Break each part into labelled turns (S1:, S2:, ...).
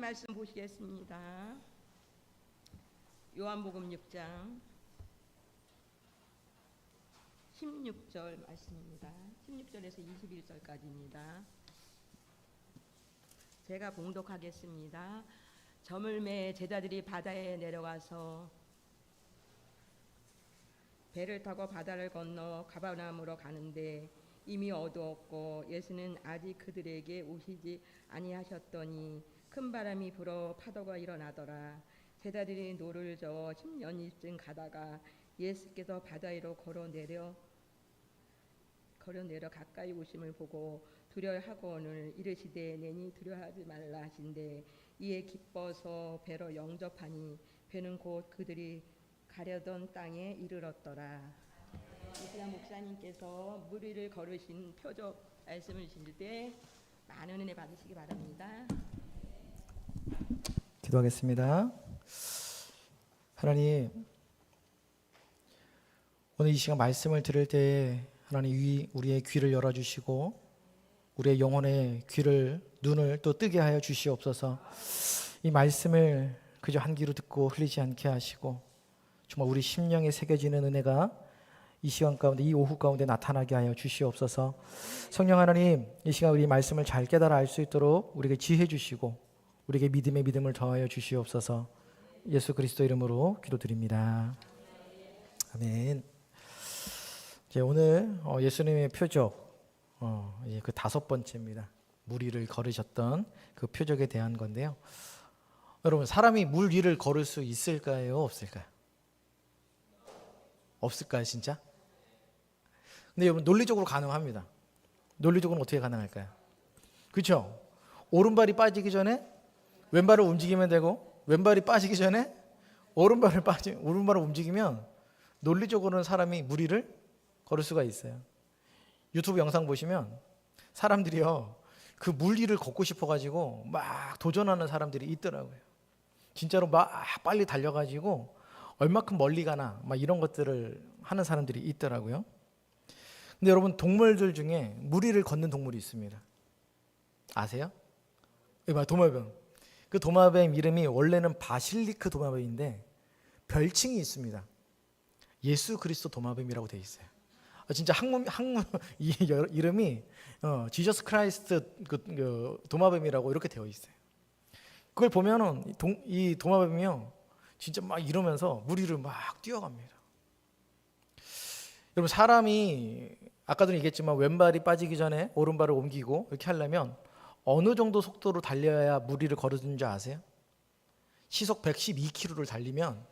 S1: 말씀 보시겠습니다. 요한복음 6장 16절 말씀입니다. 16절에서 21절까지입니다. 제가 봉독하겠습니다. 저물매 제자들이 바다에 내려가서 배를 타고 바다를 건너 가버나움으로 가는데 이미 어두웠고 예수는 아직 그들에게 오시지 아니하셨더니 큰 바람이 불어 파도가 일어나더라. 제자들이 노를 저어 10년쯤 가다가 예수께서 바다 위로 걸어 내려 가까이 오심을 보고 두려워하고는 이르시되 내니 두려워하지 말라 하신대 이에 기뻐서 배로 영접하니 배는 곧 그들이 가려던 땅에 이르렀더라. 이시간 목사님께서 물 위를 걸으신 표적 말씀을 주실 때 많은 은혜 받으시기 바랍니다.
S2: 기도하겠습니다. 하나님, 오늘 이 시간 말씀을 들을 때 하나님 우리의 귀를 열어주시고 우리의 영혼의 눈을 또 뜨게 하여 주시옵소서. 이 말씀을 그저 한 귀로 듣고 흘리지 않게 하시고 정말 우리 심령에 새겨지는 은혜가 이 시간 가운데, 이 오후 가운데 나타나게 하여 주시옵소서. 성령 하나님, 이 시간 우리 말씀을 잘 깨달아 알 수 있도록 우리에게 지혜 주시고 우리에게 믿음의 믿음을 더하여 주시옵소서. 예수 그리스도 이름으로 기도드립니다. 아멘. 이제 오늘 예수님의 표적, 그 5번째입니다. 물 위를 걸으셨던 그 표적에 대한 건데요. 여러분, 사람이 물 위를 걸을 수 있을까요? 없을까요? 없을까요, 진짜? 근데 여러분, 논리적으로 가능합니다. 논리적으로 어떻게 가능할까요? 그렇죠? 오른발이 빠지기 전에 왼발을 움직이면 되고, 왼발이 빠지기 전에 오른발을 움직이면 논리적으로는 사람이 물 위를 걸을 수가 있어요. 유튜브 영상 보시면 사람들이요, 그 물 위를 걷고 싶어가지고 막 도전하는 사람들이 있더라고요. 진짜로 막 빨리 달려가지고 얼마큼 멀리 가나 막 이런 것들을 하는 사람들이 있더라고요. 근데 여러분, 동물들 중에 물 위를 걷는 동물이 있습니다. 아세요? 도마뱀. 그 도마뱀 이름이 원래는 바실리크 도마뱀인데 별칭이 있습니다. 예수 그리스도 도마뱀이라고 되어 있어요. 진짜 한문 이름이 지저스 크라이스트 그 도마뱀이라고 이렇게 되어 있어요. 그걸 보면은 이 도마뱀이요, 진짜 막 이러면서 물 위를 막 뛰어갑니다. 여러분, 사람이 아까도 얘기했지만 왼발이 빠지기 전에 오른발을 옮기고 이렇게 하려면 어느 정도 속도로 달려야 물 위를 걸어주는 줄 아세요? 시속 112km를 달리면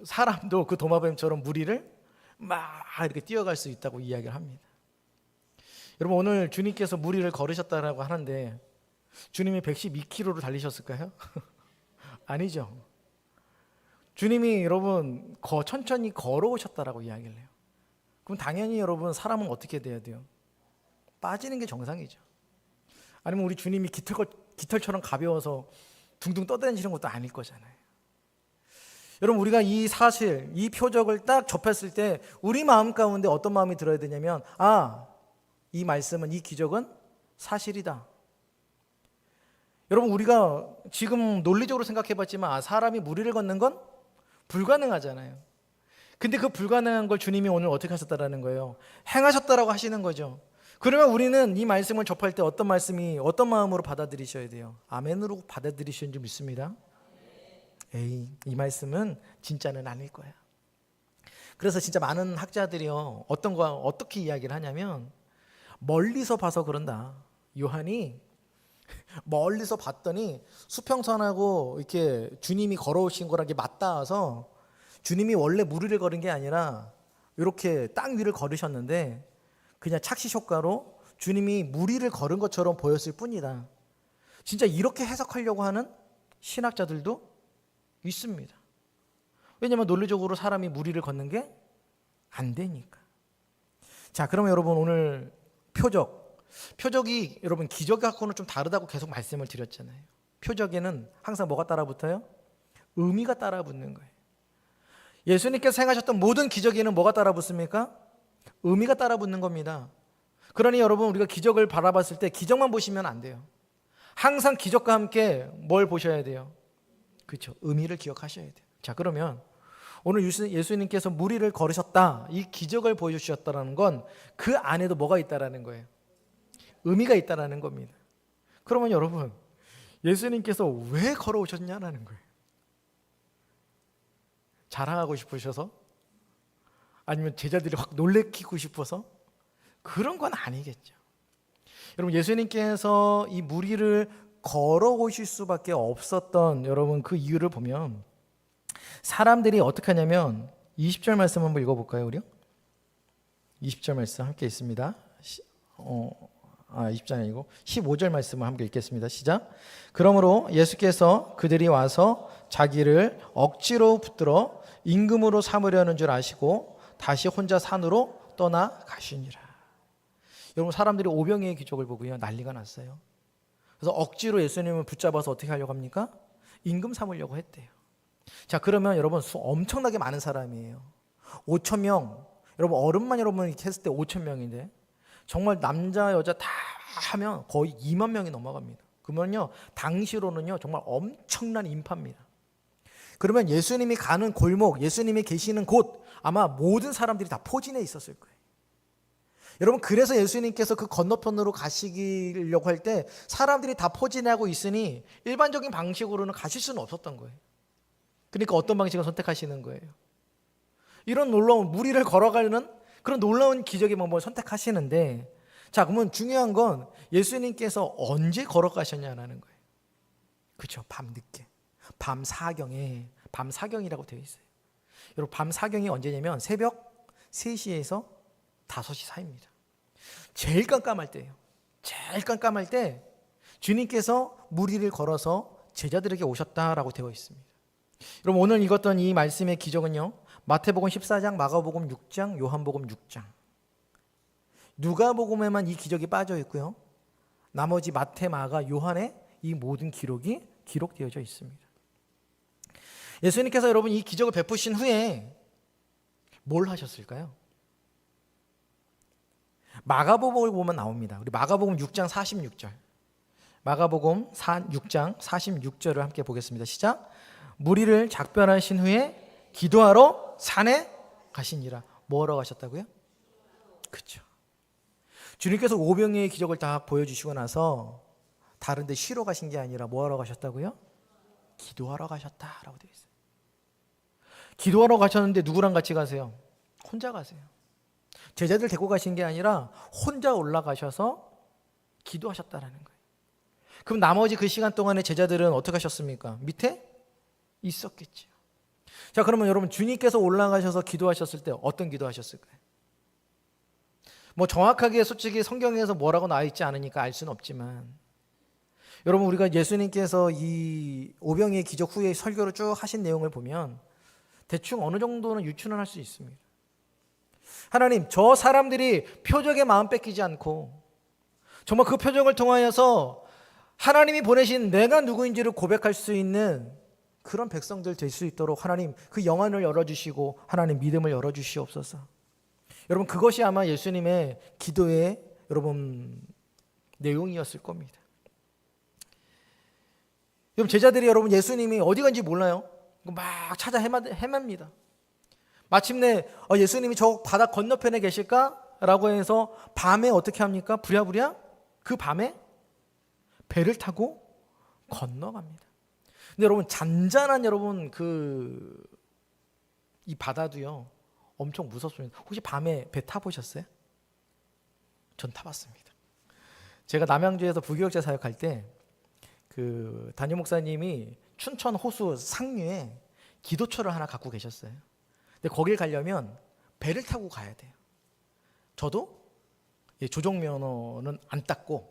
S2: 사람도 그 도마뱀처럼 물 위를 막 이렇게 뛰어갈 수 있다고 이야기를 합니다. 여러분, 오늘 주님께서 물 위를 걸으셨다라고 하는데 주님이 112km로 달리셨을까요? 아니죠. 주님이 여러분 천천히 걸어오셨다라고 이야기를 해요. 그럼 당연히 여러분, 사람은 어떻게 돼야 돼요? 빠지는 게 정상이죠. 아니면 우리 주님이 깃털처럼 가벼워서 둥둥 떠다니시는 것도 아닐 거잖아요. 여러분, 우리가 이 사실, 이 표적을 딱 접했을 때 우리 마음 가운데 어떤 마음이 들어야 되냐면, 이 말씀은, 이 기적은 사실이다. 여러분, 우리가 지금 논리적으로 생각해봤지만 사람이 물 위를 걷는 건 불가능하잖아요. 근데 그 불가능한 걸 주님이 오늘 어떻게 하셨다라는 거예요? 행하셨다라고 하시는 거죠. 그러면 우리는 이 말씀을 접할 때 어떤 마음으로 받아들이셔야 돼요? 아멘으로 받아들이시는 줄 믿습니다. 이 말씀은 진짜는 아닐 거야. 그래서 진짜 많은 학자들이요, 어떻게 이야기를 하냐면, 멀리서 봐서 그런다. 요한이 멀리서 봤더니 수평선하고 이렇게 주님이 걸어오신 거랑 맞닿아서 주님이 원래 물 위를 걸은 게 아니라 이렇게 땅 위를 걸으셨는데 그냥 착시 효과로 주님이 물 위를 걸은 것처럼 보였을 뿐이다. 진짜 이렇게 해석하려고 하는 신학자들도 있습니다. 왜냐하면 논리적으로 사람이 물 위를 걷는 게 안 되니까. 자, 그러면 여러분, 오늘 표적이 여러분 기적하고는 좀 다르다고 계속 말씀을 드렸잖아요. 표적에는 항상 뭐가 따라붙어요? 의미가 따라붙는 거예요. 예수님께서 행하셨던 모든 기적에는 뭐가 따라붙습니까? 의미가 따라붙는 겁니다. 그러니 여러분, 우리가 기적을 바라봤을 때 기적만 보시면 안 돼요. 항상 기적과 함께 뭘 보셔야 돼요? 그렇죠. 의미를 기억하셔야 돼요. 자, 그러면 오늘 예수님께서 무리를 걸으셨다, 이 기적을 보여주셨다는 건 그 안에도 뭐가 있다라는 거예요? 의미가 있다라는 겁니다. 그러면 여러분, 예수님께서 왜 걸어오셨냐라는 거예요. 자랑하고 싶으셔서? 아니면 제자들이 확 놀래키고 싶어서? 그런 건 아니겠죠. 여러분, 예수님께서 이 무리를 걸어오실 수밖에 없었던 여러분 그 이유를 보면 사람들이 어떻게 하냐면 20절 말씀 한번 읽어볼까요, 우리요? 20절 말씀 함께 있습니다. 20절 아니고 15절 말씀을 함께 읽겠습니다. 시작. 그러므로 예수께서 그들이 와서 자기를 억지로 붙들어 임금으로 삼으려는 줄 아시고 다시 혼자 산으로 떠나가시니라. 여러분, 사람들이 오병이의 기적을 보고요, 난리가 났어요. 그래서 억지로 예수님을 붙잡아서 어떻게 하려고 합니까? 임금 삼으려고 했대요. 자, 그러면 여러분, 엄청나게 많은 사람이에요. 5천 명. 여러분, 어른만 여러분 이렇게 했을 때 5천 명인데 정말 남자 여자 다 하면 거의 2만 명이 넘어갑니다. 그러면요, 당시로는요 정말 엄청난 인파입니다. 그러면 예수님이 가는 골목, 예수님이 계시는 곳, 아마 모든 사람들이 다 포진해 있었을 거예요. 여러분, 그래서 예수님께서 그 건너편으로 가시려고 할 때 사람들이 다 포진하고 있으니 일반적인 방식으로는 가실 수는 없었던 거예요. 그러니까 어떤 방식을 선택하시는 거예요? 이런 놀라운 무리를 걸어가는 그런 놀라운 기적의 방법을 선택하시는데, 자, 그러면 중요한 건 예수님께서 언제 걸어가셨냐는 거예요. 그렇죠. 밤늦게, 밤 사경에, 밤 사경이라고 되어 있어요. 여러분, 밤 사경이 언제냐면 새벽 3시에서 5시 사이입니다. 제일 깜깜할 때예요. 제일 깜깜할 때 주님께서 무리를 걸어서 제자들에게 오셨다라고 되어 있습니다. 여러분, 오늘 읽었던 이 말씀의 기적은요, 마태복음 14장, 마가복음 6장, 요한복음 6장, 누가복음에만 이 기적이 빠져 있고요, 나머지 마태, 마가, 요한의 이 모든 기록이 기록되어져 있습니다. 예수님께서 여러분 이 기적을 베푸신 후에 뭘 하셨을까요? 마가복음을 보면 나옵니다. 우리 마가복음 6장 46절, 마가복음 6장 46절을 함께 보겠습니다. 시작. 무리를 작별하신 후에 기도하러 산에 가시니라. 뭐하러 가셨다고요? 그렇죠. 주님께서 오병이의 기적을 다 보여주시고 나서 다른 데 쉬러 가신 게 아니라 뭐하러 가셨다고요? 기도하러 가셨다라고 되어 있어요. 기도하러 가셨는데 누구랑 같이 가세요? 혼자 가세요. 제자들 데리고 가신 게 아니라 혼자 올라가셔서 기도하셨다라는 거예요. 그럼 나머지 그 시간 동안에 제자들은 어떻게 하셨습니까? 밑에 있었겠죠. 자, 그러면 여러분, 주님께서 올라가셔서 기도하셨을 때 어떤 기도하셨을까요? 뭐 정확하게 솔직히 성경에서 뭐라고 나와 있지 않으니까 알 수는 없지만, 여러분, 우리가 예수님께서 이 오병이의 기적 후에 설교를 쭉 하신 내용을 보면 대충 어느 정도는 유추는 할 수 있습니다. 하나님, 저 사람들이 표적에 마음 뺏기지 않고 정말 그 표적을 통하여서 하나님이 보내신 내가 누구인지를 고백할 수 있는 그런 백성들 될 수 있도록 하나님 그 영안을 열어주시고 하나님 믿음을 열어주시옵소서. 여러분, 그것이 아마 예수님의 기도의 여러분 내용이었을 겁니다. 여러분, 제자들이 여러분 예수님이 어디 간지 몰라요. 막 찾아 헤맵니다. 마침내 예수님이 저 바다 건너편에 계실까라고 해서 밤에 어떻게 합니까? 부랴부랴 그 밤에 배를 타고 건너갑니다. 근데 여러분, 잔잔한 여러분 이 바다도요 엄청 무섭습니다. 혹시 밤에 배 타보셨어요? 전 타봤습니다. 제가 남양주에서 부교육자 사역할 때 그 담임 목사님이 춘천 호수 상류에 기도처를 하나 갖고 계셨어요. 근데 거길 가려면 배를 타고 가야 돼요. 저도 조종면허는 안 땄고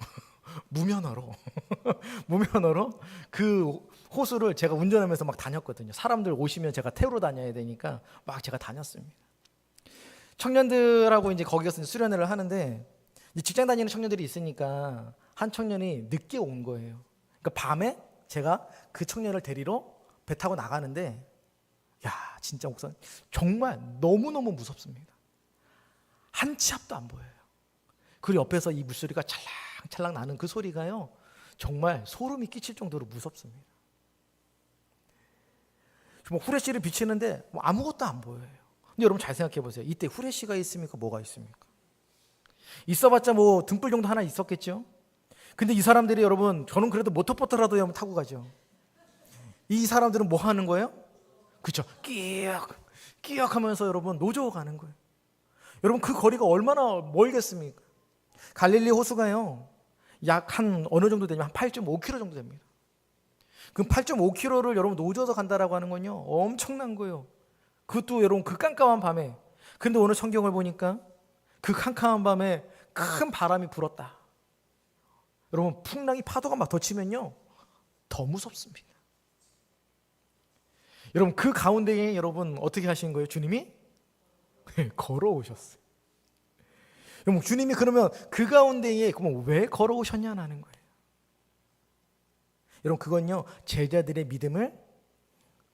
S2: 무면허로 그 호수를 제가 운전하면서 막 다녔거든요. 사람들 오시면 제가 태우러 다녀야 되니까 막 제가 다녔습니다. 청년들하고 이제 거기서 수련회를 하는데 직장 다니는 청년들이 있으니까 한 청년이 늦게 온 거예요. 그러니까 밤에 제가 그 청년을 데리러 배 타고 나가는데, 야, 진짜 목사님 정말 너무너무 무섭습니다. 한 치 앞도 안 보여요. 그리고 옆에서 이 물소리가 찰랑찰랑 나는 그 소리가요, 정말 소름이 끼칠 정도로 무섭습니다. 뭐 후레쉬를 비치는데 뭐 아무것도 안 보여요. 근데 여러분 잘 생각해 보세요. 이때 후레쉬가 있습니까? 뭐가 있습니까? 있어봤자 뭐 등불 정도 하나 있었겠죠. 근데 이 사람들이 여러분, 저는 그래도 모터보트라도 한번 타고 가죠. 이 사람들은 뭐 하는 거예요? 그렇죠. 끼역 하면서 여러분 노저어 가는 거예요. 여러분 그 거리가 얼마나 멀겠습니까? 갈릴리 호수가요, 약 한 어느 정도 되냐면 한 8.5km 정도 됩니다. 그 8.5km를 여러분 노져서 간다라고 하는 건요, 엄청난 거예요. 그것도 여러분 그 깜깜한 밤에. 근데 오늘 성경을 보니까 그 캄캄한 밤에 큰 바람이 불었다. 여러분 풍랑이 파도가 막 덮치면요 더 무섭습니다. 여러분 그 가운데에 여러분 어떻게 하신 거예요? 주님이 걸어오셨어요. 여러분 주님이 그러면 그 가운데에 그러면 왜 걸어오셨냐는 거예요. 여러분 그건요 제자들의 믿음을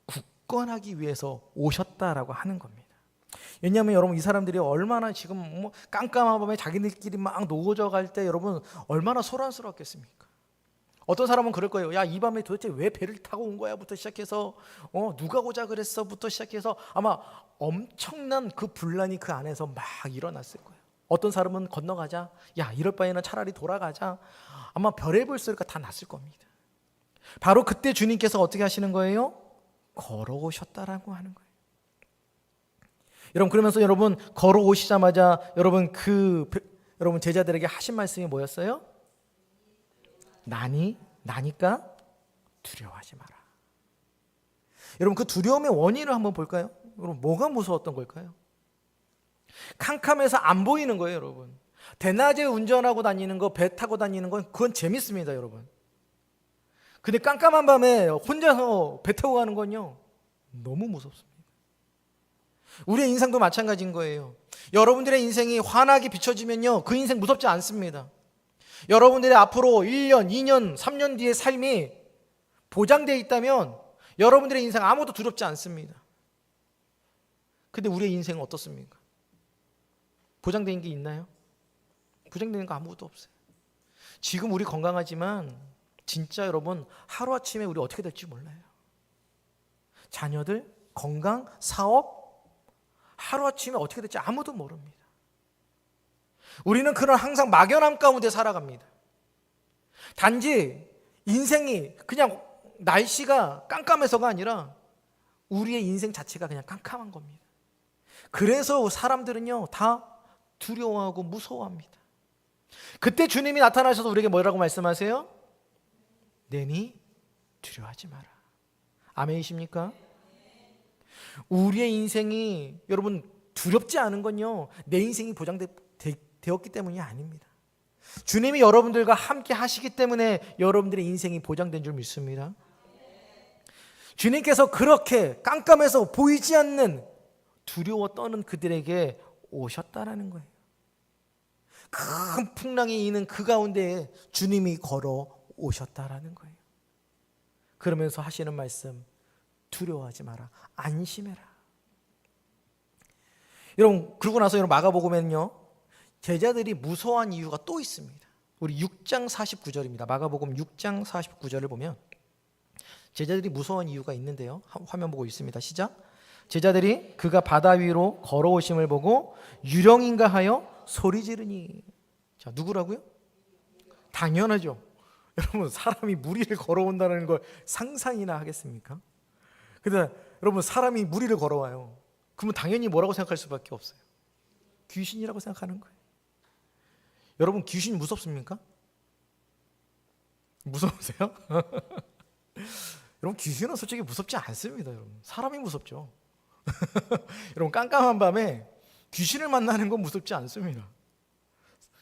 S2: 굳건하기 위해서 오셨다라고 하는 겁니다. 왜냐하면 여러분 이 사람들이 얼마나 지금 뭐 깜깜한 밤에 자기들끼리 막 노고져 갈 때 여러분 얼마나 소란스럽겠습니까? 어떤 사람은 그럴 거예요. 야, 이 밤에 도대체 왜 배를 타고 온 거야? 부터 시작해서 누가 오자 그랬어? 부터 시작해서 아마 엄청난 그 분란이 그 안에서 막 일어났을 거예요. 어떤 사람은 건너가자. 야, 이럴 바에는 차라리 돌아가자. 아마 별의별 소리가 다 났을 겁니다. 바로 그때 주님께서 어떻게 하시는 거예요? 걸어오셨다라고 하는 거예요. 여러분 그러면서 여러분 걸어오시자마자 여러분 여러분 제자들에게 하신 말씀이 뭐였어요? 나니까 두려워하지 마라. 여러분 그 두려움의 원인을 한번 볼까요? 여러분 뭐가 무서웠던 걸까요? 캄캄해서 안 보이는 거예요, 여러분. 대낮에 운전하고 다니는 거, 배 타고 다니는 건 그건 재밌습니다, 여러분. 근데 깜깜한 밤에 혼자서 배 타고 가는 건요 너무 무섭습니다. 우리의 인생도 마찬가지인 거예요. 여러분들의 인생이 환하게 비춰지면요 그 인생 무섭지 않습니다. 여러분들의 앞으로 1년, 2년, 3년 뒤의 삶이 보장되어 있다면 여러분들의 인생 아무도 두렵지 않습니다. 근데 우리의 인생은 어떻습니까? 보장된 게 있나요? 보장되는 거 아무것도 없어요. 지금 우리 건강하지만 진짜 여러분 하루아침에 우리 어떻게 될지 몰라요. 자녀들, 건강, 사업 하루아침에 어떻게 될지 아무도 모릅니다. 우리는 그런 항상 막연함 가운데 살아갑니다. 단지 인생이 그냥 날씨가 깜깜해서가 아니라 우리의 인생 자체가 그냥 깜깜한 겁니다. 그래서 사람들은요 다 두려워하고 무서워합니다. 그때 주님이 나타나셔서 우리에게 뭐라고 말씀하세요? 내니 두려워하지 마라. 아멘이십니까? 우리의 인생이 여러분 두렵지 않은 건요 내 인생이 보장되었기 때문이 아닙니다. 주님이 여러분들과 함께 하시기 때문에 여러분들의 인생이 보장된 줄 믿습니다. 주님께서 그렇게 깜깜해서 보이지 않는 두려워 떠는 그들에게 오셨다라는 거예요. 큰 풍랑이 있는 그 가운데에 주님이 걸어 오셨다라는 거예요. 그러면서 하시는 말씀, 두려워하지 마라. 안심해라. 여러분 그러고 나서 여러분 마가복음에는요 제자들이 무서워한 이유가 또 있습니다. 우리 6장 49절입니다. 마가복음 6장 49절을 보면 제자들이 무서워한 이유가 있는데요. 화면 보고 있습니다. 시작. 제자들이 그가 바다 위로 걸어오심을 보고 유령인가 하여 소리 지르니. 자, 누구라고요? 당연하죠. 여러분 사람이 물 위를 걸어온다는 걸 상상이나 하겠습니까? 근데 여러분 사람이 물 위를 걸어와요. 그러면 당연히 뭐라고 생각할 수밖에 없어요? 귀신이라고 생각하는 거예요. 여러분 귀신 무섭습니까? 무서우세요? 여러분 귀신은 솔직히 무섭지 않습니다. 여러분 사람이 무섭죠. 여러분 깜깜한 밤에 귀신을 만나는 건 무섭지 않습니다.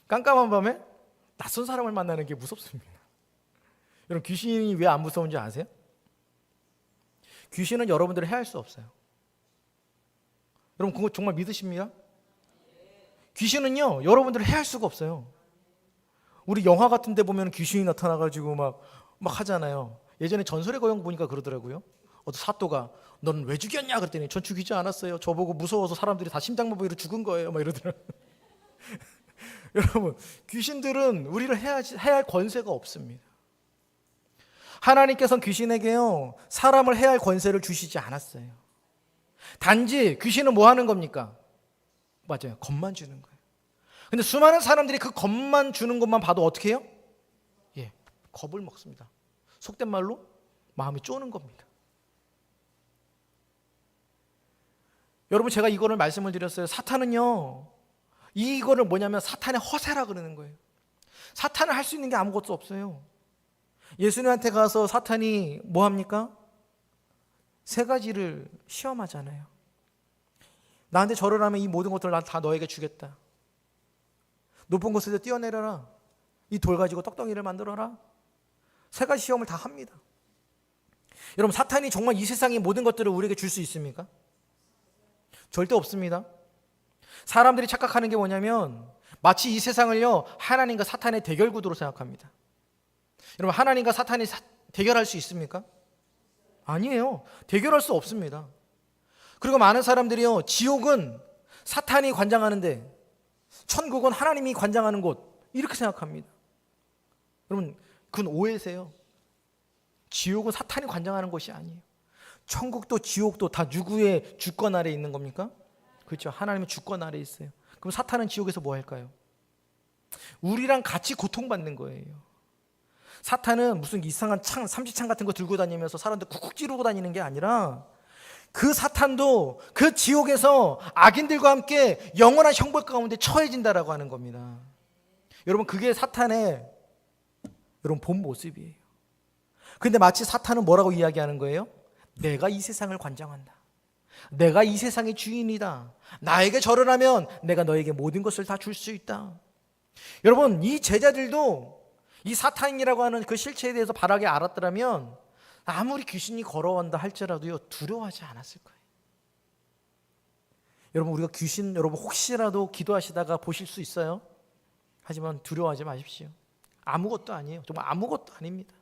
S2: 깜깜한 밤에 낯선 사람을 만나는 게 무섭습니다. 여러분 귀신이 왜 안 무서운지 아세요? 귀신은 여러분들을 해할 수 없어요. 여러분 그거 정말 믿으십니까? 귀신은요 여러분들을 해할 수가 없어요. 우리 영화 같은 데 보면 귀신이 나타나가지고 막 하잖아요. 예전에 전설의 고향 보니까 그러더라고요. 어떤 사또가 너는 왜 죽였냐 그랬더니 전 죽이지 않았어요. 저보고 무서워서 사람들이 다 심장마비로 죽은 거예요. 막 이러더라고요. 여러분 귀신들은 우리를 해야 할 권세가 없습니다. 하나님께서는 귀신에게요, 사람을 해할 권세를 주시지 않았어요. 단지 귀신은 뭐 하는 겁니까? 맞아요. 겁만 주는 거예요. 근데 수많은 사람들이 그 겁만 주는 것만 봐도 어떻게 해요? 예, 겁을 먹습니다. 속된 말로 마음이 쪼는 겁니다. 여러분, 제가 이거를 말씀을 드렸어요. 사탄은요, 이거를 뭐냐면 사탄의 허세라 그러는 거예요. 사탄은 할 수 있는 게 아무것도 없어요. 예수님한테 가서 사탄이 뭐 합니까? 세 가지를 시험하잖아요. 나한테 절을 하면 이 모든 것들을 난 다 너에게 주겠다. 높은 곳에서 뛰어내려라. 이 돌 가지고 떡덩이를 만들어라. 세 가지 시험을 다 합니다. 여러분, 사탄이 정말 이 세상의 모든 것들을 우리에게 줄 수 있습니까? 절대 없습니다. 사람들이 착각하는 게 뭐냐면 마치 이 세상을요, 하나님과 사탄의 대결 구도로 생각합니다. 여러분, 하나님과 사탄이 대결할 수 있습니까? 아니에요. 대결할 수 없습니다. 그리고 많은 사람들이요, 지옥은 사탄이 관장하는데 천국은 하나님이 관장하는 곳, 이렇게 생각합니다. 여러분, 그건 오해세요. 지옥은 사탄이 관장하는 곳이 아니에요. 천국도 지옥도 다 누구의 주권 아래에 있는 겁니까? 그렇죠. 하나님의 주권 아래에 있어요. 그럼 사탄은 지옥에서 뭐 할까요? 우리랑 같이 고통받는 거예요. 사탄은 무슨 이상한 창, 삼지창 같은 거 들고 다니면서 사람들 쿡쿡 찌르고 다니는 게 아니라 그 사탄도 그 지옥에서 악인들과 함께 영원한 형벌 가운데 처해진다라고 하는 겁니다. 여러분, 그게 사탄의 여러분 본 모습이에요. 근데 마치 사탄은 뭐라고 이야기하는 거예요? 내가 이 세상을 관장한다. 내가 이 세상의 주인이다. 나에게 절을 하면 내가 너에게 모든 것을 다 줄 수 있다. 여러분, 이 제자들도 이 사탄이라고 하는 그 실체에 대해서 바라게 알았더라면 아무리 귀신이 걸어온다 할지라도요, 두려워하지 않았을 거예요. 여러분, 우리가 귀신 여러분 혹시라도 기도하시다가 보실 수 있어요? 하지만 두려워하지 마십시오. 아무것도 아니에요. 정말 아무것도 아닙니다.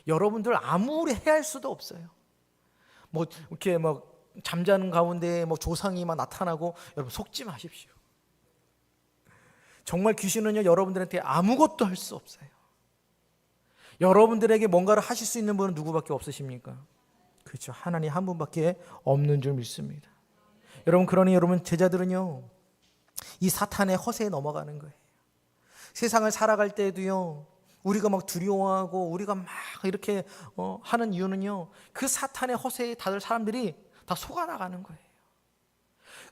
S2: 여러분들 아무리 해할 수도 없어요. 뭐 이렇게 막 잠자는 가운데 뭐 조상이 막 나타나고, 여러분 속지 마십시오. 정말 귀신은요, 여러분들한테 아무것도 할 수 없어요. 여러분들에게 뭔가를 하실 수 있는 분은 누구밖에 없으십니까? 그렇죠. 하나님 한 분밖에 없는 줄 믿습니다. 여러분, 그러니 여러분 제자들은요, 이 사탄의 허세에 넘어가는 거예요. 세상을 살아갈 때도요, 우리가 막 두려워하고 우리가 막 이렇게 하는 이유는요, 그 사탄의 허세에 다들 사람들이 다 속아나가는 거예요.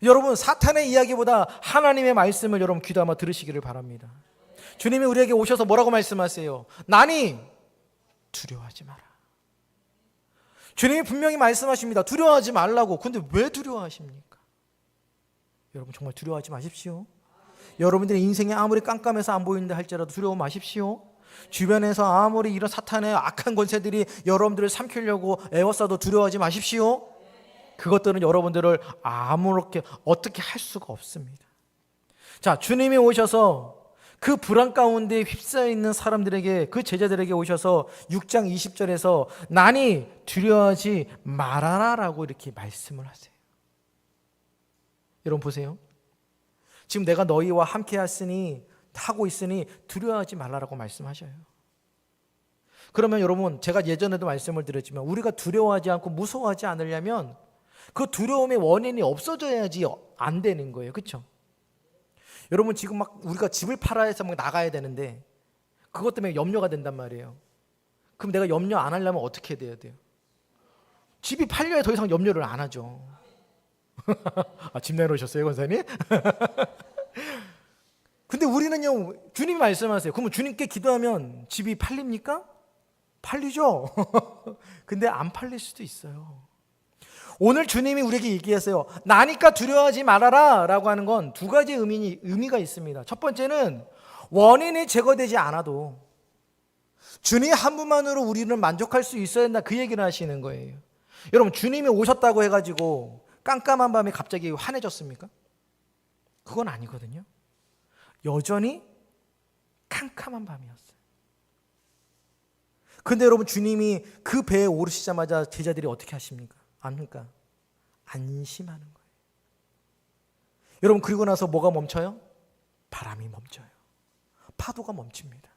S2: 여러분, 사탄의 이야기보다 하나님의 말씀을 여러분 귀담아 들으시기를 바랍니다. 주님이 우리에게 오셔서 뭐라고 말씀하세요? 나니 두려워하지 마라. 주님이 분명히 말씀하십니다. 두려워하지 말라고. 근데 왜 두려워하십니까? 여러분, 정말 두려워하지 마십시오. 여러분들의 인생이 아무리 깜깜해서 안 보이는데 할지라도 두려워 마십시오. 주변에서 아무리 이런 사탄의 악한 권세들이 여러분들을 삼키려고 애워싸도 두려워하지 마십시오. 그것들은 여러분들을 아무렇게 어떻게 할 수가 없습니다. 자, 주님이 오셔서 그 불안 가운데 휩싸여 있는 사람들에게, 그 제자들에게 오셔서 6장 20절에서 나니 두려워하지 말아라 라고 이렇게 말씀을 하세요. 여러분 보세요. 지금 내가 너희와 함께 하고 있으니 두려워하지 말라라고 말씀하셔요. 그러면 여러분, 제가 예전에도 말씀을 드렸지만 우리가 두려워하지 않고 무서워하지 않으려면 그 두려움의 원인이 없어져야지 안 되는 거예요. 그렇죠? 여러분, 지금 막 우리가 집을 팔아야 해서 막 나가야 되는데 그것 때문에 염려가 된단 말이에요. 그럼 내가 염려 안 하려면 어떻게 돼야 돼요? 집이 팔려야 더 이상 염려를 안 하죠. 집 내놓으셨어요, 권사님? 근데 우리는요, 주님이 말씀하세요. 그러면 주님께 기도하면 집이 팔립니까? 팔리죠. 근데 안 팔릴 수도 있어요. 오늘 주님이 우리에게 얘기하세요. 나니까 두려워하지 말아라 라고 하는 건 두 가지 의미가 있습니다. 첫 번째는 원인이 제거되지 않아도 주님 한 분만으로 우리는 만족할 수 있어야 한다, 그 얘기를 하시는 거예요. 여러분, 주님이 오셨다고 해가지고 깜깜한 밤에 갑자기 환해졌습니까? 그건 아니거든요. 여전히 캄캄한 밤이었어요. 근데 여러분, 주님이 그 배에 오르시자마자 제자들이 어떻게 하십니까? 압니까? 안심하는 거예요. 여러분, 그리고 나서 뭐가 멈춰요? 바람이 멈춰요. 파도가 멈춥니다.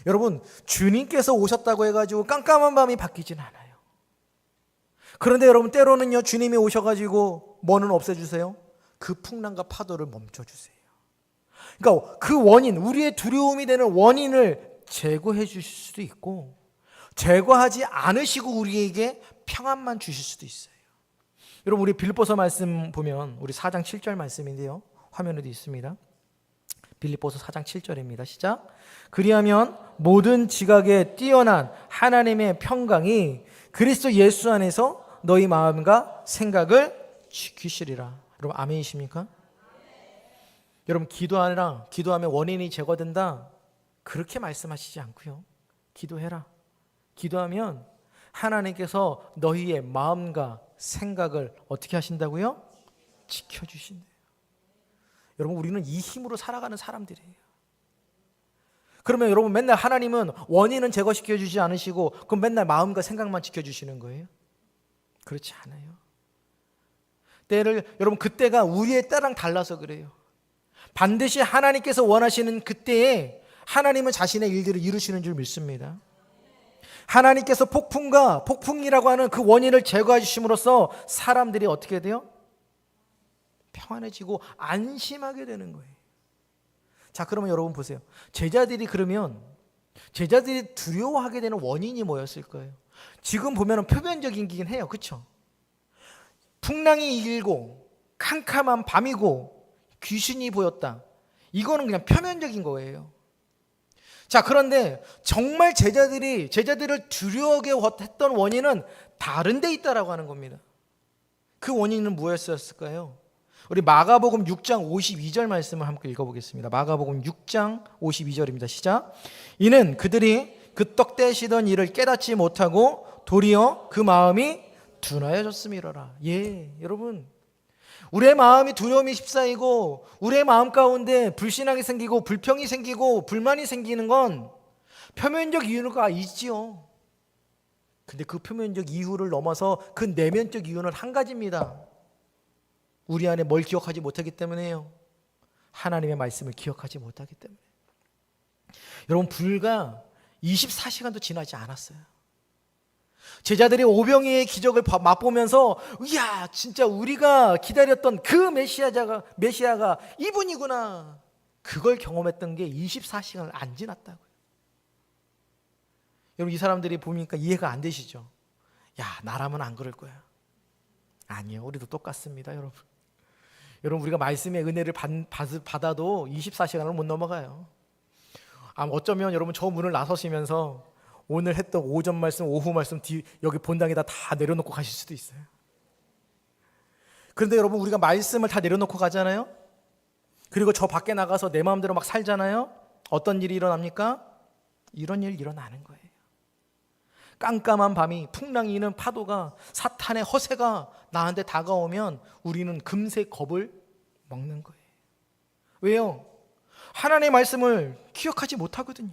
S2: 여러분, 주님께서 오셨다고 해가지고 깜깜한 밤이 바뀌진 않아요. 그런데 여러분, 때로는요, 주님이 오셔가지고 뭐는 없애주세요? 그 풍랑과 파도를 멈춰주세요. 그러니까 그 원인, 우리의 두려움이 되는 원인을 제거해 주실 수도 있고, 제거하지 않으시고 우리에게 평안만 주실 수도 있어요. 여러분, 우리 빌립보서 말씀 보면 우리 4장 7절 말씀인데요, 화면에도 있습니다. 빌립보서 4장 7절입니다. 시작. 그리하면 모든 지각에 뛰어난 하나님의 평강이 그리스도 예수 안에서 너희 마음과 생각을 지키시리라. 여러분, 아멘이십니까? 여러분, 기도하면 원인이 제거된다, 그렇게 말씀하시지 않고요. 기도해라. 기도하면 하나님께서 너희의 마음과 생각을 어떻게 하신다고요? 지켜주신대요. 여러분, 우리는 이 힘으로 살아가는 사람들이에요. 그러면 여러분, 맨날 하나님은 원인은 제거시켜 주지 않으시고 그럼 맨날 마음과 생각만 지켜주시는 거예요? 그렇지 않아요. 여러분, 그때가 우리의 때랑 달라서 그래요. 반드시 하나님께서 원하시는 그때에 하나님은 자신의 일들을 이루시는 줄 믿습니다. 하나님께서 폭풍이라고 하는 그 원인을 제거해 주심으로써 사람들이 어떻게 돼요? 평안해지고 안심하게 되는 거예요. 자, 그러면 여러분 보세요. 제자들이 두려워하게 되는 원인이 뭐였을 거예요? 지금 보면 표면적이긴 해요. 그렇죠? 풍랑이 일고 캄캄한 밤이고 귀신이 보였다. 이거는 그냥 표면적인 거예요. 자, 그런데 정말 제자들을 두려워하게 했던 원인은 다른 데 있다라고 하는 겁니다. 그 원인은 무엇이었을까요? 우리 마가복음 6장 52절 말씀을 함께 읽어보겠습니다. 마가복음 6장 52절입니다. 시작. 이는 그들이 그 떡 떼시던 일을 깨닫지 못하고 도리어 그 마음이 둔하여졌음이로라. 예, 여러분, 우리의 마음이 두려움이 휩싸이고 우리의 마음 가운데 불신앙이 생기고 불평이 생기고 불만이 생기는 건 표면적 이유가 있지요. 근데 그 표면적 이유를 넘어서 그 내면적 이유는 한 가지입니다. 우리 안에 뭘 기억하지 못하기 때문에요. 하나님의 말씀을 기억하지 못하기 때문에. 여러분, 불과 24시간도 지나지 않았어요. 제자들이 오병이의 기적을 맛보면서, 이야, 진짜 우리가 기다렸던 그 메시아가 이분이구나. 그걸 경험했던 게 24시간을 안 지났다고요. 여러분, 이 사람들이 보니까 이해가 안 되시죠? 야, 나라면 안 그럴 거야. 아니요, 우리도 똑같습니다, 여러분. 여러분, 우리가 말씀의 은혜를 받아도 24시간을 못 넘어가요. 어쩌면 여러분, 저 문을 나서시면서 오늘 했던 오전 말씀, 오후 말씀 여기 본당에다 다 내려놓고 가실 수도 있어요. 그런데 여러분, 우리가 말씀을 다 내려놓고 가잖아요. 그리고 저 밖에 나가서 내 마음대로 막 살잖아요. 어떤 일이 일어납니까? 이런 일이 일어나는 거예요. 깜깜한 밤이, 풍랑이 있는 파도가, 사탄의 허세가 나한테 다가오면 우리는 금세 겁을 먹는 거예요. 왜요? 하나님의 말씀을 기억하지 못하거든요.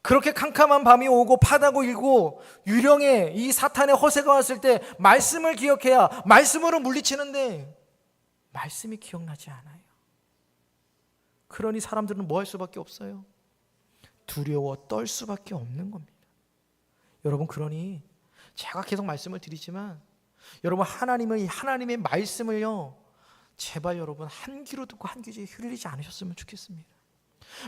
S2: 그렇게 캄캄한 밤이 오고 파다고 일고 유령의 이 사탄의 허세가 왔을 때 말씀을 기억해야 말씀으로 물리치는데 말씀이 기억나지 않아요. 그러니 사람들은 뭐 할 수밖에 없어요? 두려워 떨 수밖에 없는 겁니다. 여러분, 그러니 제가 계속 말씀을 드리지만 여러분, 하나님의 말씀을요, 제발 여러분 한 귀로 듣고 한 귀에 흘리지 않으셨으면 좋겠습니다.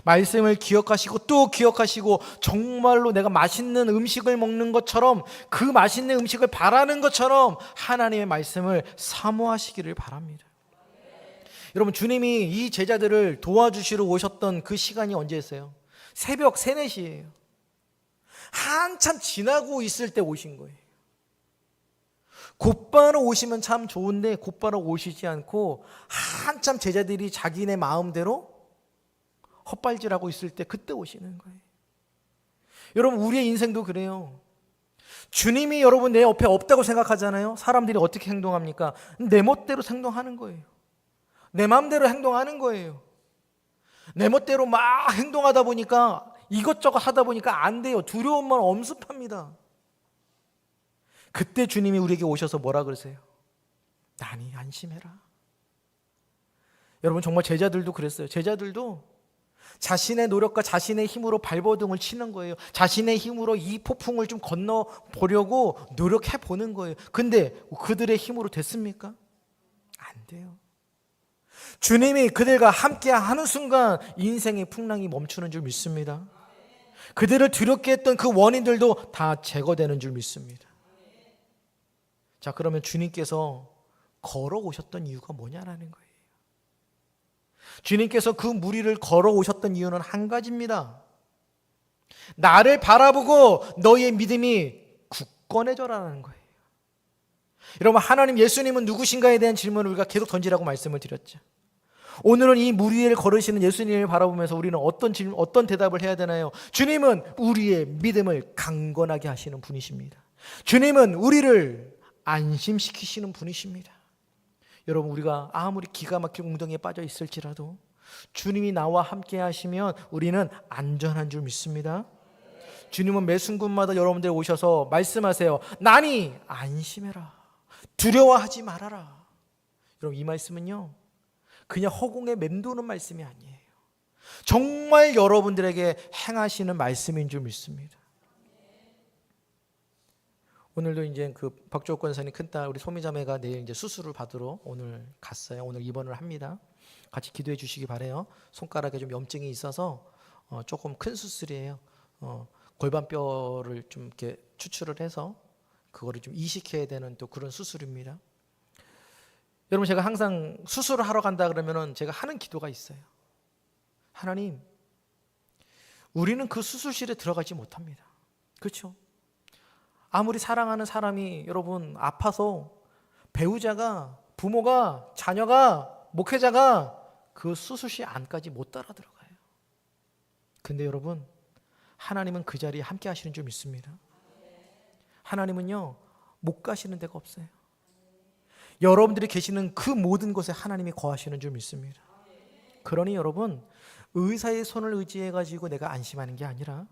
S2: 말씀을 기억하시고 또 기억하시고 정말로 내가 맛있는 음식을 먹는 것처럼, 그 맛있는 음식을 바라는 것처럼 하나님의 말씀을 사모하시기를 바랍니다. 여러분, 주님이 이 제자들을 도와주시러 오셨던 그 시간이 언제였어요? 새벽 3, 4시예요. 한참 지나고 있을 때 오신 거예요. 곧바로 오시면 참 좋은데 곧바로 오시지 않고 한참 제자들이 자기네 마음대로 헛발질하고 있을 때 그때 오시는 거예요. 여러분, 우리의 인생도 그래요. 주님이 여러분 내 옆에 없다고 생각하잖아요. 사람들이 어떻게 행동합니까? 내 멋대로 행동하는 거예요. 내 마음대로 행동하는 거예요. 내 멋대로 막 행동하다 보니까, 이것저것 하다 보니까 안 돼요. 두려움만 엄습합니다. 그때 주님이 우리에게 오셔서 뭐라 그러세요? 나니 안심해라. 여러분, 정말 제자들도 그랬어요. 제자들도 자신의 노력과 자신의 힘으로 발버둥을 치는 거예요. 자신의 힘으로 이 폭풍을 좀 건너보려고 노력해 보는 거예요. 근데 그들의 힘으로 됐습니까? 안 돼요. 주님이 그들과 함께 하는 순간 인생의 풍랑이 멈추는 줄 믿습니다. 그들을 두렵게 했던 그 원인들도 다 제거되는 줄 믿습니다. 자, 그러면 주님께서 걸어오셨던 이유가 뭐냐라는 거예요. 주님께서 그 무리를 걸어오셨던 이유는 한 가지입니다. 나를 바라보고 너희의 믿음이 굳건해져라는 거예요. 여러분, 하나님 예수님은 누구신가에 대한 질문을 우리가 계속 던지라고 말씀을 드렸죠. 오늘은 이 무리를 걸으시는 예수님을 바라보면서 우리는 어떤 대답을 해야 되나요? 주님은 우리의 믿음을 강건하게 하시는 분이십니다. 주님은 우리를 안심시키시는 분이십니다. 여러분, 우리가 아무리 기가 막힌 웅덩이에 빠져 있을지라도 주님이 나와 함께 하시면 우리는 안전한 줄 믿습니다. 주님은 매 순간마다 여러분들 오셔서 말씀하세요. 나니 안심해라. 두려워하지 말아라. 여러분, 이 말씀은요, 그냥 허공에 맴도는 말씀이 아니에요. 정말 여러분들에게 행하시는 말씀인 줄 믿습니다. 오늘도 이제 그 박주옥 권사님 큰딸 우리 소미자매가 내일 이제 수술을 받으러 오늘 갔어요. 오늘 입원을 합니다. 같이 기도해 주시기 바래요. 손가락에 좀 염증이 있어서 조금 큰 수술이에요. 골반뼈를 좀 이렇게 추출을 해서 그거를 좀 이식해야 되는 또 그런 수술입니다. 여러분, 제가 항상 수술을 하러 간다 그러면은 제가 하는 기도가 있어요. 하나님, 우리는 그 수술실에 들어가지 못합니다. 그렇죠? 아무리 사랑하는 사람이 여러분 아파서 배우자가, 부모가, 자녀가, 목회자가 그 수술실 안까지 못 따라 들어가요. 근데 여러분, 하나님은 그 자리에 함께 하시는 줄 믿습니다. 하나님은요, 못 가시는 데가 없어요. 여러분들이 계시는 그 모든 곳에 하나님이 거하시는 줄 믿습니다. 그러니 여러분, 의사의 손을 의지해 가지고 내가 안심하는 게 아니라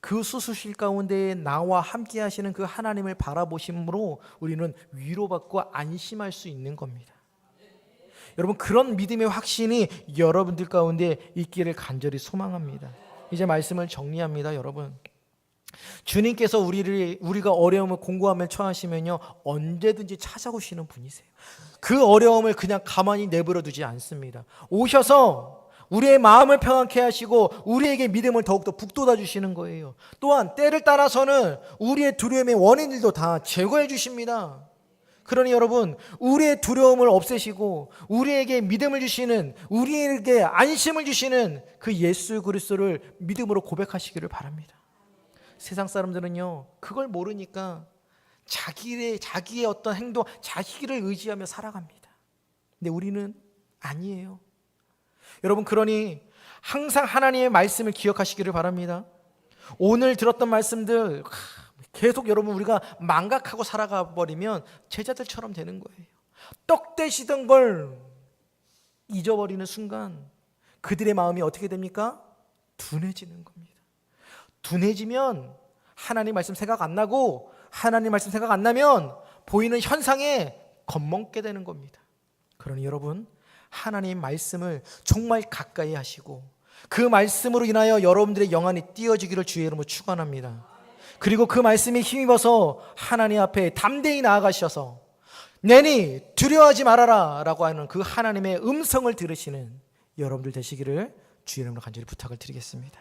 S2: 그 수술실 가운데 나와 함께 하시는 그 하나님을 바라보심으로 우리는 위로받고 안심할 수 있는 겁니다. 여러분, 그런 믿음의 확신이 여러분들 가운데 있기를 간절히 소망합니다. 이제 말씀을 정리합니다. 여러분, 주님께서 우리가 어려움을 공고함에 처하시면요, 언제든지 찾아오시는 분이세요. 그 어려움을 그냥 가만히 내버려 두지 않습니다. 오셔서 우리의 마음을 평안케 하시고 우리에게 믿음을 더욱더 북돋아 주시는 거예요. 또한 때를 따라서는 우리의 두려움의 원인들도 다 제거해 주십니다. 그러니 여러분, 우리의 두려움을 없애시고 우리에게 믿음을 주시는, 우리에게 안심을 주시는 그 예수 그리스도를 믿음으로 고백하시기를 바랍니다. 세상 사람들은요, 그걸 모르니까 자기의 어떤 행동, 자기를 의지하며 살아갑니다. 근데 우리는 아니에요. 여러분, 그러니 항상 하나님의 말씀을 기억하시기를 바랍니다. 오늘 들었던 말씀들 계속 여러분 우리가 망각하고 살아가 버리면 제자들처럼 되는 거예요. 떡 되시던 걸 잊어버리는 순간 그들의 마음이 어떻게 됩니까? 둔해지는 겁니다. 둔해지면 하나님 말씀 생각 안 나고, 하나님 말씀 생각 안 나면 보이는 현상에 겁먹게 되는 겁니다. 그러니 여러분, 하나님 말씀을 정말 가까이 하시고 그 말씀으로 인하여 여러분들의 영안이 띄어지기를 주의 이름으로 축원합니다. 그리고 그 말씀에 힘입어서 하나님 앞에 담대히 나아가셔서 내니 두려워하지 말아라 라고 하는 그 하나님의 음성을 들으시는 여러분들 되시기를 주의 이름으로 간절히 부탁을 드리겠습니다.